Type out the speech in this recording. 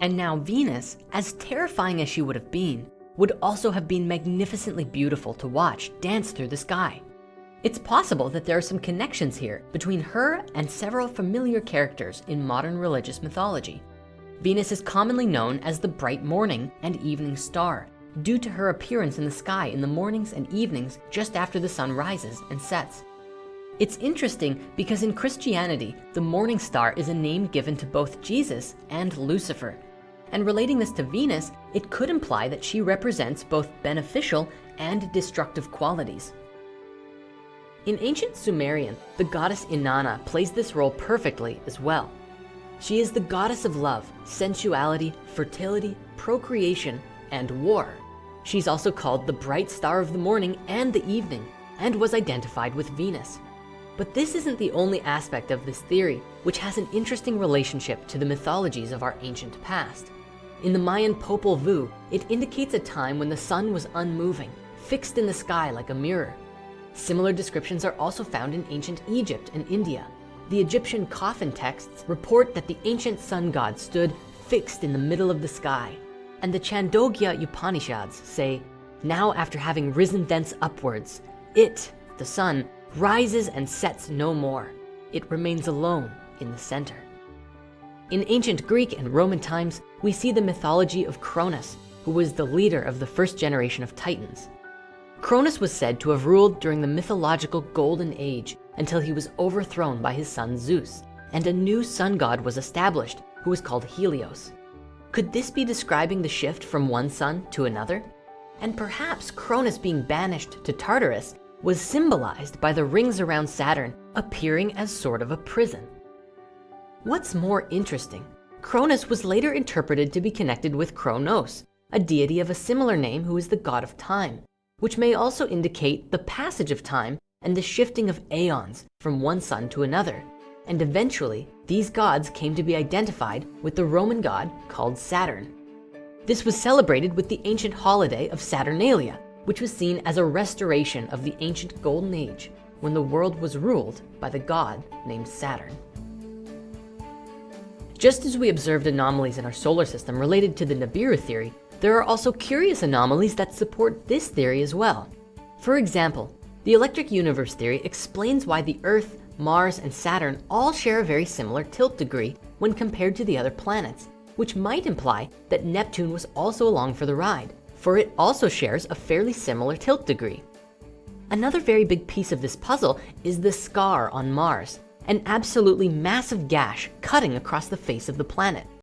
And now Venus, as terrifying as she would have been, would also have been magnificently beautiful to watch dance through the sky. It's possible that there are some connections here between her and several familiar characters in modern religious mythology. Venus is commonly known as the bright morning and evening star due to her appearance in the sky in the mornings and evenings just after the sun rises and sets. It's interesting because in Christianity, the morning star is a name given to both Jesus and Lucifer. And relating this to Venus, it could imply that she represents both beneficial and destructive qualities. In ancient Sumerian, the goddess Inanna plays this role perfectly as well. She is the goddess of love, sensuality, fertility, procreation, and war. She's also called the bright star of the morning and the evening, and was identified with Venus. But this isn't the only aspect of this theory, which has an interesting relationship to the mythologies of our ancient past. In the Mayan Popol Vuh, it indicates a time when the sun was unmoving, fixed in the sky like a mirror. Similar descriptions are also found in ancient Egypt and India. The Egyptian coffin texts report that the ancient sun god stood fixed in the middle of the sky. And the Chandogya Upanishads say, now after having risen thence upwards, it, the sun, rises and sets no more. It remains alone in the center. In ancient Greek and Roman times, we see the mythology of Cronus, who was the leader of the first generation of Titans. Cronus was said to have ruled during the mythological golden age until he was overthrown by his son Zeus, and a new sun god was established who was called Helios. Could this be describing the shift from one sun to another? And perhaps Cronus being banished to Tartarus was symbolized by the rings around Saturn appearing as sort of a prison. What's more interesting, Cronus was later interpreted to be connected with Kronos, a deity of a similar name who is the god of time, which may also indicate the passage of time and the shifting of aeons from one sun to another. And eventually, these gods came to be identified with the Roman god called Saturn. This was celebrated with the ancient holiday of Saturnalia, which was seen as a restoration of the ancient golden age when the world was ruled by the god named Saturn. Just as we observed anomalies in our solar system related to the Nibiru theory, there are also curious anomalies that support this theory as well. For example, the electric universe theory explains why the Earth, Mars, and Saturn all share a very similar tilt degree when compared to the other planets, which might imply that Neptune was also along for the ride, for it also shares a fairly similar tilt degree. Another very big piece of this puzzle is the scar on Mars, an absolutely massive gash cutting across the face of the planet.